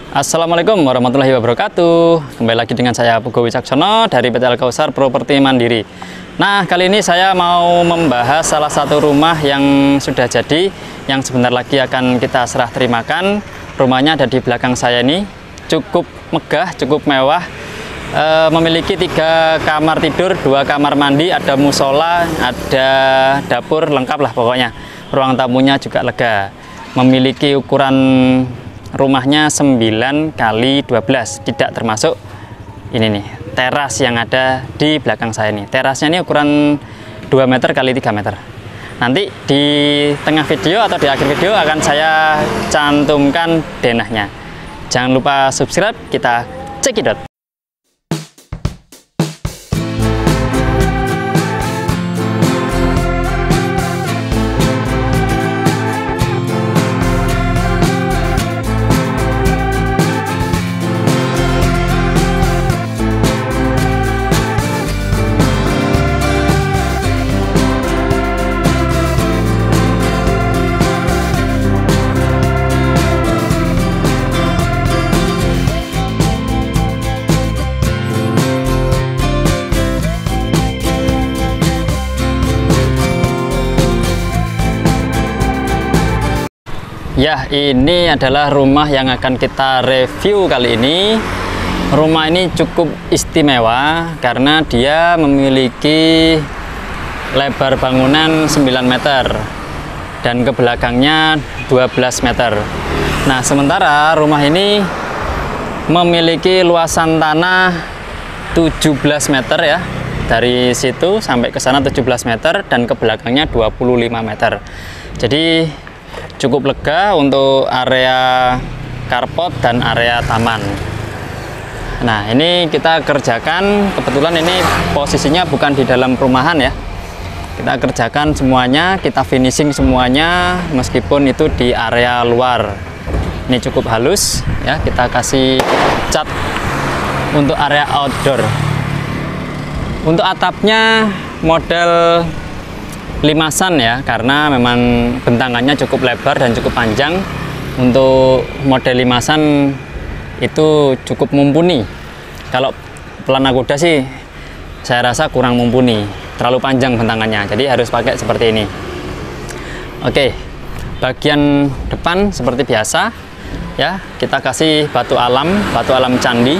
Assalamualaikum warahmatullahi wabarakatuh. Kembali lagi dengan saya Pugo Wicaksono dari PT Al-Kausar Properti Mandiri. Nah, kali ini saya mau membahas salah satu rumah yang sudah jadi, yang sebentar lagi akan kita serah terimakan. Rumahnya ada di belakang saya ini, cukup megah, cukup mewah. Memiliki 3 kamar tidur, 2 kamar mandi, ada musola, ada dapur, lengkap lah pokoknya. Ruang tamunya juga lega. Memiliki ukuran rumahnya 9 kali 12, tidak termasuk ini nih teras yang ada di belakang saya ini. Terasnya ini ukuran 2 meter kali 3 meter. Nanti di tengah video atau di akhir video akan saya cantumkan denahnya. Jangan lupa subscribe, kita cekidot. Ya, ini adalah rumah yang akan kita review kali ini. Rumah ini cukup istimewa karena dia memiliki lebar bangunan 9 meter dan ke belakangnya 12 meter. Nah, sementara rumah ini memiliki luasan tanah 17 meter ya. Dari situ sampai ke sana 17 meter dan ke belakangnya 25 meter. Jadi cukup lega untuk area carport dan area taman. Nah, ini kita kerjakan, kebetulan ini posisinya bukan di dalam perumahan ya. Kita kerjakan semuanya, kita finishing semuanya meskipun itu di area luar. Ini cukup halus ya, kita kasih cat untuk area outdoor. Untuk atapnya model limasan ya, karena memang bentangannya cukup lebar dan cukup panjang. Untuk model limasan itu cukup mumpuni. Kalau pelana kuda sih saya rasa kurang mumpuni, terlalu panjang bentangannya, jadi harus pakai seperti ini. Oke, bagian depan seperti biasa ya, kita kasih batu alam candi.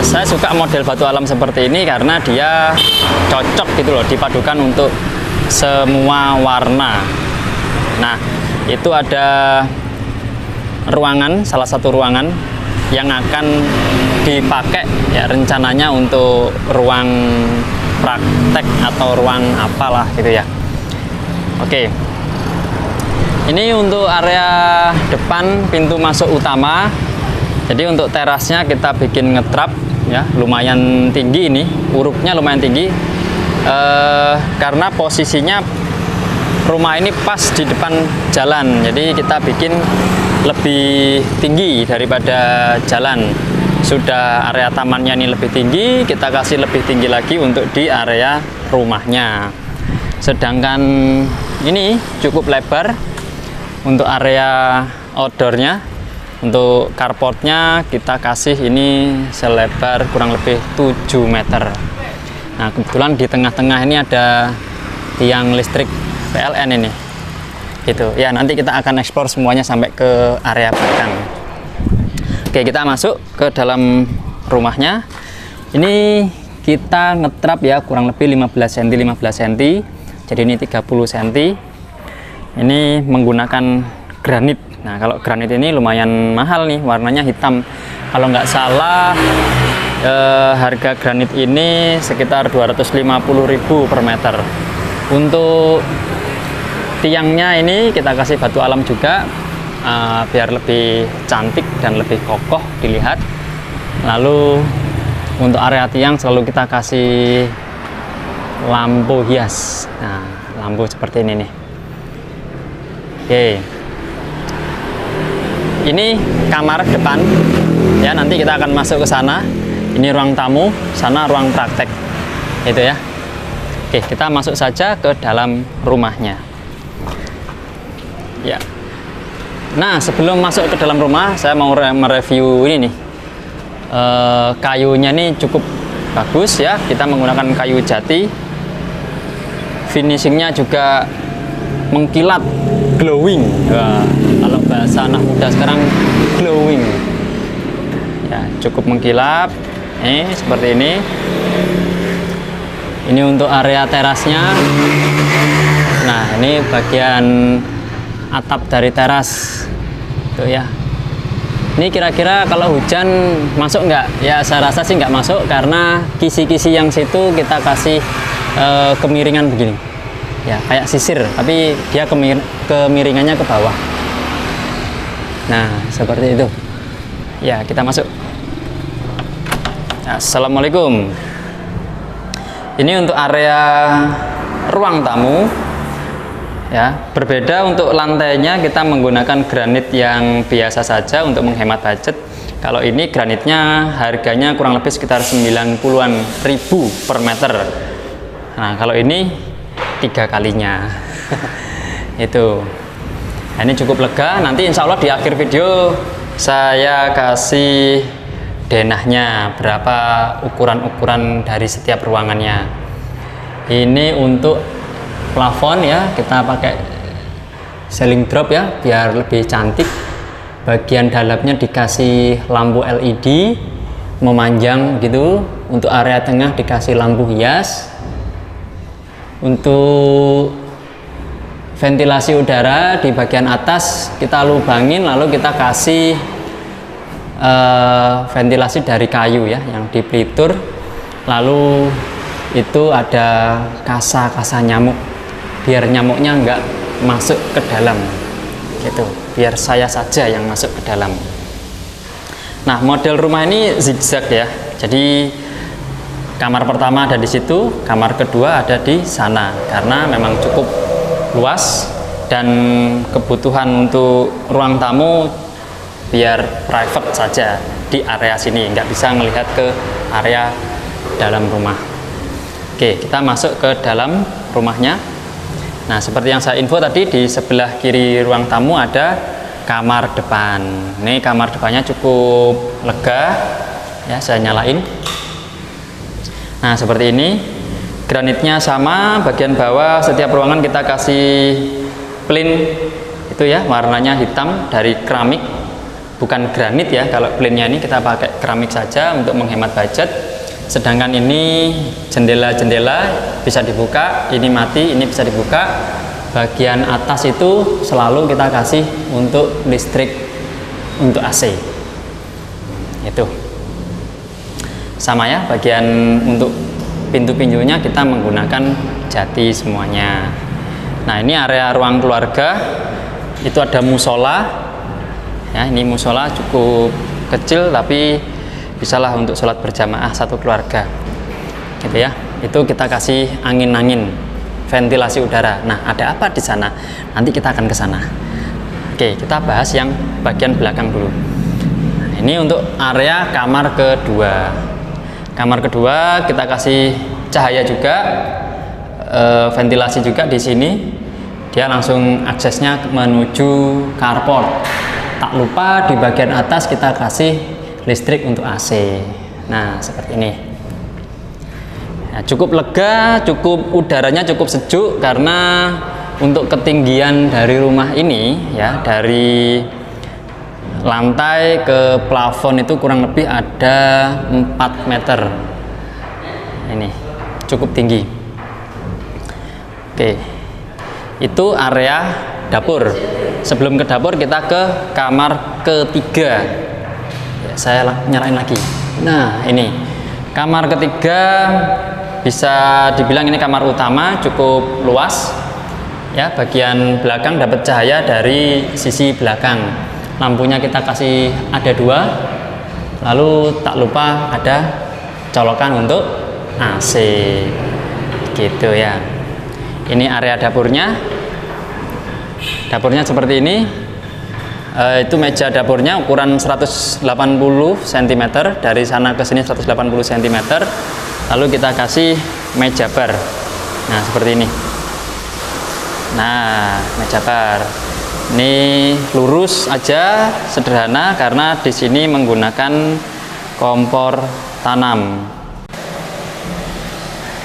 Saya suka model batu alam seperti ini karena dia cocok gitu loh, dipadukan untuk semua warna. Nah, itu ada ruangan, salah satu ruangan yang akan dipakai ya, rencananya untuk ruang praktek atau ruang apalah gitu ya. Oke, ini untuk area depan pintu masuk utama. Jadi untuk terasnya kita bikin ngetrap ya, lumayan tinggi, ini urupnya lumayan tinggi karena posisinya rumah ini pas di depan jalan, jadi kita bikin lebih tinggi daripada jalan. Sudah area tamannya ini lebih tinggi, kita kasih lebih tinggi lagi untuk di area rumahnya. Sedangkan ini cukup lebar untuk area outdoornya. Untuk carportnya kita kasih ini selebar kurang lebih 7 meter. Nah, kebetulan di tengah-tengah ini ada tiang listrik PLN ini gitu ya. Nanti kita akan eksplor semuanya sampai ke area belakang. Oke, kita masuk ke dalam rumahnya. Ini kita ngetrap ya, kurang lebih 15 cm 15 cm, jadi ini 30 cm. Ini menggunakan granit. Nah, kalau granit ini lumayan mahal nih, warnanya hitam. Kalau nggak salah harga granit ini sekitar 250.000 per meter. Untuk tiangnya ini kita kasih batu alam juga biar lebih cantik dan lebih kokoh dilihat. Lalu untuk area tiang selalu kita kasih lampu hias. Nah, lampu seperti ini nih. Oke. Ini kamar depan ya, nanti kita akan masuk ke sana. Ini ruang tamu, sana ruang praktek itu ya. Oke, kita masuk saja ke dalam rumahnya ya. Nah, sebelum masuk ke dalam rumah, saya mau mereview ini nih. Kayunya nih cukup bagus ya. Kita menggunakan kayu jati. Finishingnya juga mengkilat, glowing. Nah, kalau bahasa anak muda sekarang glowing. Ya, cukup mengkilap. Seperti ini. Ini untuk area terasnya. Nah, ini bagian atap dari teras tuh ya. Ini kira-kira kalau hujan masuk nggak? Ya saya rasa sih nggak masuk, karena kisi-kisi yang situ kita kasih kemiringan begini ya, kayak sisir, tapi dia kemiringannya ke bawah. Nah, seperti itu ya. Kita masuk. Assalamualaikum. Ini untuk area ruang tamu ya. Berbeda untuk lantainya, kita menggunakan granit yang biasa saja untuk menghemat budget. Kalau ini granitnya harganya kurang lebih sekitar 90-an ribu per meter. Nah, kalau ini 3 kalinya. Itu. Nah, ini cukup lega. Nanti insya Allah di akhir video saya kasih denahnya, berapa ukuran-ukuran dari setiap ruangannya. Ini untuk plafon ya, kita pakai ceiling drop ya, biar lebih cantik. Bagian dalamnya dikasih lampu LED memanjang gitu. Untuk area tengah dikasih lampu hias. Untuk ventilasi udara di bagian atas kita lubangin, lalu kita kasih ventilasi dari kayu ya, yang dipelitur. Lalu itu ada kasa nyamuk, biar nyamuknya nggak masuk ke dalam gitu, biar saya saja yang masuk ke dalam. Nah, model rumah ini zigzag ya, jadi kamar pertama ada di situ, kamar kedua ada di sana, karena memang cukup luas dan kebutuhan untuk ruang tamu biar private saja di area sini, nggak bisa melihat ke area dalam rumah. Oke, kita masuk ke dalam rumahnya. Nah, seperti yang saya info tadi, di sebelah kiri ruang tamu ada kamar depan. Ini kamar depannya cukup lega ya, saya nyalain. Nah, seperti ini. Granitnya sama, bagian bawah setiap ruangan kita kasih plain itu ya, warnanya hitam dari keramik, bukan granit ya. Kalau plainnya ini kita pakai keramik saja untuk menghemat budget. Sedangkan ini jendela-jendela bisa dibuka, ini mati, ini bisa dibuka. Bagian atas itu selalu kita kasih untuk listrik untuk AC. Itu sama ya, bagian untuk pintu-pintunya kita menggunakan jati semuanya. Nah, ini area ruang keluarga, itu ada musola ya. Ini musola cukup kecil, tapi bisalah untuk sholat berjamaah satu keluarga gitu ya. Itu kita kasih angin-angin, ventilasi udara. Nah, ada apa di sana? Nanti kita akan ke sana. Oke, kita bahas yang bagian belakang dulu. Nah, ini untuk area kamar kedua. Kamar kedua kita kasih cahaya juga, ventilasi juga di sini. Dia langsung aksesnya menuju carport. Tak lupa di bagian atas kita kasih listrik untuk AC. Nah, seperti ini. Nah, cukup lega, cukup udaranya cukup sejuk, karena untuk ketinggian dari rumah ini ya, dari lantai ke plafon itu kurang lebih ada 4 meter. Ini cukup tinggi. Oke, itu area dapur. Sebelum ke dapur kita ke kamar ketiga ya, saya nyalain lagi. Nah, ini kamar ketiga, bisa dibilang ini kamar utama, cukup luas ya. Bagian belakang dapat cahaya dari sisi belakang. Lampunya kita kasih ada 2, lalu tak lupa ada colokan untuk AC gitu ya. Ini area dapurnya. Dapurnya seperti ini. Itu meja dapurnya ukuran 180 cm, dari sana ke sini 180 cm. Lalu kita kasih meja bar. Nah, seperti ini. Nah, meja bar. Ini lurus aja, sederhana karena di sini menggunakan kompor tanam.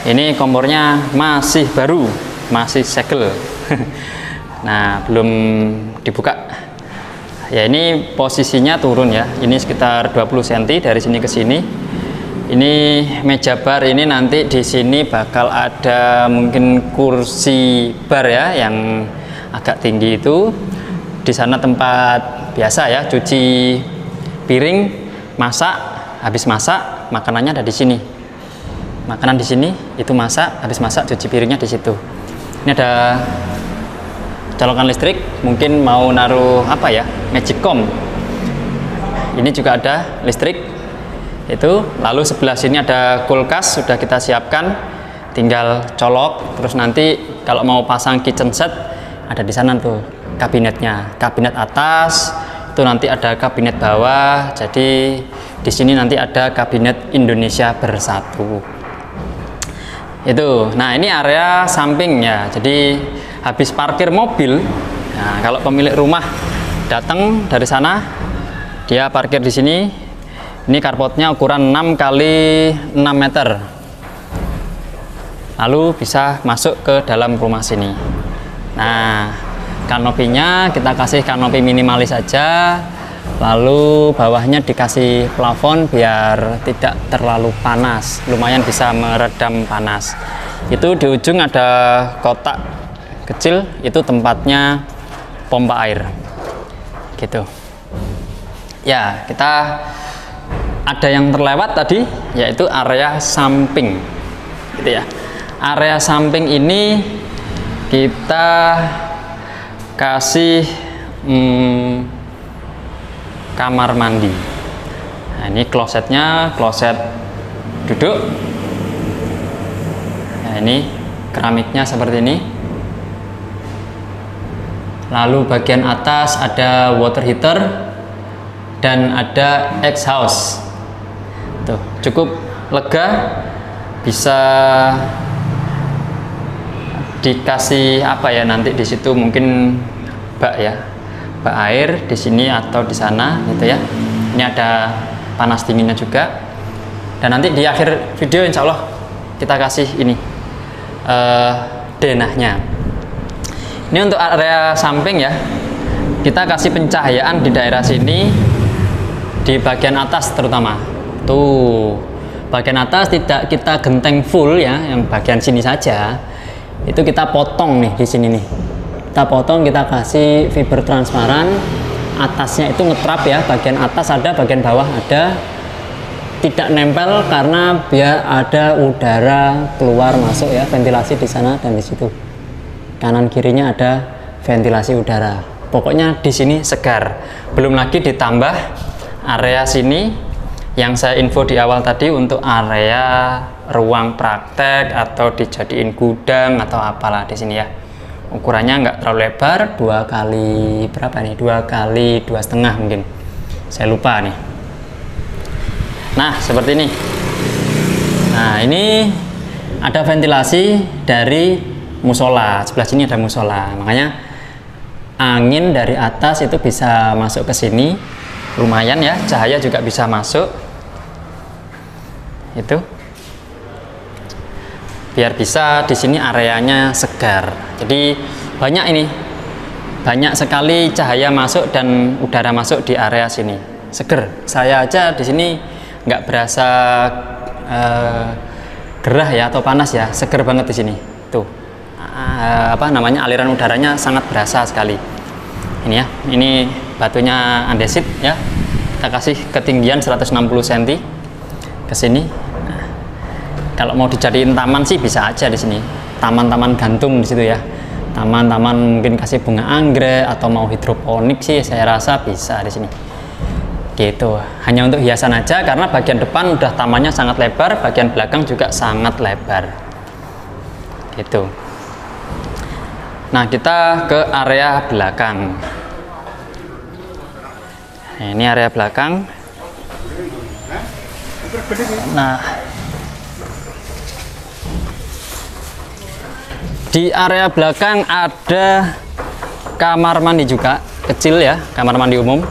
Ini kompornya masih baru, masih segel. Nah, belum dibuka. Ya, ini posisinya turun ya. Ini sekitar 20 cm dari sini ke sini. Ini meja bar ini nanti di sini bakal ada mungkin kursi bar ya yang agak tinggi itu. Di sana tempat biasa ya, cuci piring, masak, habis masak makanannya ada di sini. Makanan di sini, itu masak, habis masak cuci piringnya di situ. Ini ada colokan listrik, mungkin mau naruh apa ya, Magicom. Ini juga ada listrik itu. Lalu sebelah sini ada kulkas, sudah kita siapkan, tinggal colok. Terus nanti kalau mau pasang kitchen set ada di sana tuh kabinetnya, kabinet atas itu nanti ada kabinet bawah. Jadi di sini nanti ada kabinet Indonesia Bersatu itu. Nah, ini area sampingnya. Jadi habis parkir mobil, nah kalau pemilik rumah datang dari sana, dia parkir di sini. Ini carportnya ukuran 6 kali 6 meter. Lalu bisa masuk ke dalam rumah sini. Nah, kanopinya kita kasih kanopi minimalis saja. Lalu bawahnya dikasih plafon biar tidak terlalu panas, lumayan bisa meredam panas. Itu di ujung ada kotak kecil, itu tempatnya pompa air gitu ya. Kita ada yang terlewat tadi, yaitu area samping gitu ya. Area samping ini kita kasih kamar mandi. Nah, ini klosetnya, kloset duduk. Nah, ini keramiknya seperti ini. Lalu bagian atas ada water heater dan ada exhaust. Tuh, cukup lega. Bisa dikasih apa ya nanti di situ, mungkin bak ya, bak air di sini atau di sana gitu ya. Ini ada panas dinginnya juga. Dan nanti di akhir video insya Allah kita kasih ini denahnya. Ini untuk area samping ya, kita kasih pencahayaan di daerah sini, di bagian atas terutama. Tuh, bagian atas tidak kita genteng full ya, yang bagian sini saja. Itu kita potong nih di sini nih. Kita potong, kita kasih fiber transparan. Atasnya itu ngetrap ya, bagian atas ada, bagian bawah ada. Tidak nempel karena biar ada udara keluar masuk ya, ventilasi di sana dan di situ. Kanan kirinya ada ventilasi udara. Pokoknya di sini segar. Belum lagi ditambah area sini yang saya info di awal tadi untuk area ruang praktek atau dijadiin gudang atau apalah di sini ya. Ukurannya nggak terlalu lebar, 2 kali berapa nih? 2 kali 2,5 mungkin. Saya lupa nih. Nah, seperti ini. Nah, ini ada ventilasi dari musola. Sebelah sini ada musola, makanya angin dari atas itu bisa masuk ke sini, lumayan ya, cahaya juga bisa masuk itu, biar bisa di sini areanya segar. Jadi banyak ini, banyak sekali cahaya masuk dan udara masuk di area sini, seger. Saya aja di sini nggak berasa gerah ya atau panas ya, seger banget di sini tuh. Apa namanya, aliran udaranya sangat berasa sekali. Ini ya, ini batunya andesit ya, kita kasih ketinggian 160 cm ke sini. Nah, kalau mau dijadiin taman sih bisa aja di sini, taman-taman gantung di situ ya, taman-taman mungkin kasih bunga anggrek atau mau hidroponik sih saya rasa bisa di sini gitu. Hanya untuk hiasan aja karena bagian depan udah tamannya sangat lebar, bagian belakang juga sangat lebar gitu. Nah, kita ke area belakang. Nah, ini area belakang. Nah, di area belakang ada kamar mandi juga kecil ya, kamar mandi umum.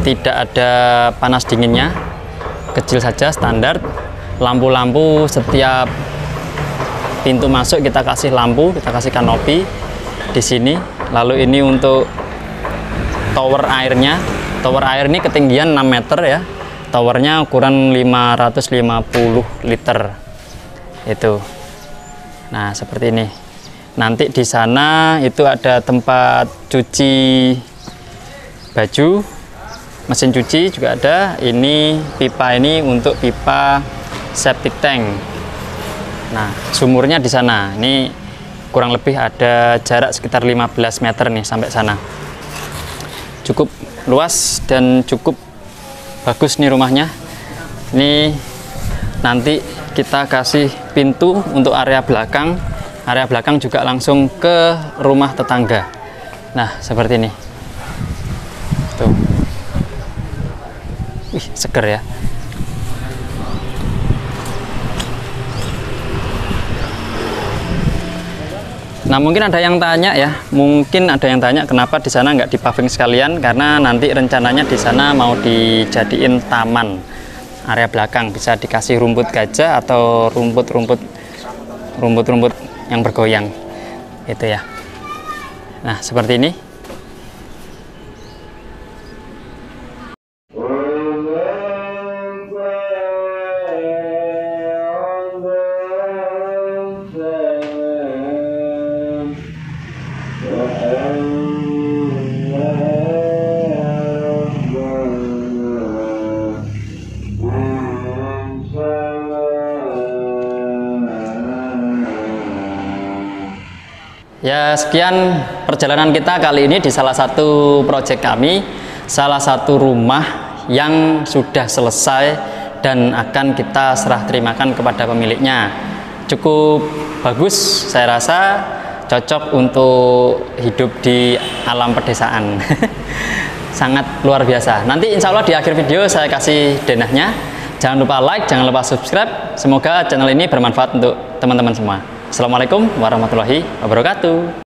Tidak ada panas dinginnya, kecil saja, standar. Lampu-lampu setiap pintu masuk kita kasih lampu, kita kasih kanopi di sini. Lalu ini untuk tower airnya. Tower air ini ketinggian 6 meter ya. Towernya ukuran 550 liter. Itu. Nah, seperti ini. Nanti di sana itu ada tempat cuci baju, mesin cuci juga ada. Ini pipa, ini untuk pipa septic tank. Nah, sumurnya di sana. Ini kurang lebih ada jarak sekitar 15 meter nih sampai sana. Cukup luas dan cukup bagus nih rumahnya. Ini nanti kita kasih pintu untuk area belakang. Area belakang juga langsung ke rumah tetangga. Nah, seperti ini. Tuh. Wih, seger ya. Nah, mungkin ada yang tanya ya, kenapa di sana nggak dipaving sekalian, karena nanti rencananya di sana mau dijadiin taman. Area belakang bisa dikasih rumput gajah atau rumput-rumput yang bergoyang. Itu ya. Nah, seperti ini. Ya, sekian perjalanan kita kali ini di salah satu proyek kami, salah satu rumah yang sudah selesai dan akan kita serah terimakan kepada pemiliknya. Cukup bagus, saya rasa cocok untuk hidup di alam pedesaan. Sangat luar biasa. Nanti insya Allah di akhir video saya kasih denahnya. Jangan lupa like, jangan lupa subscribe. Semoga channel ini bermanfaat untuk teman-teman semua. Assalamualaikum warahmatullahi wabarakatuh.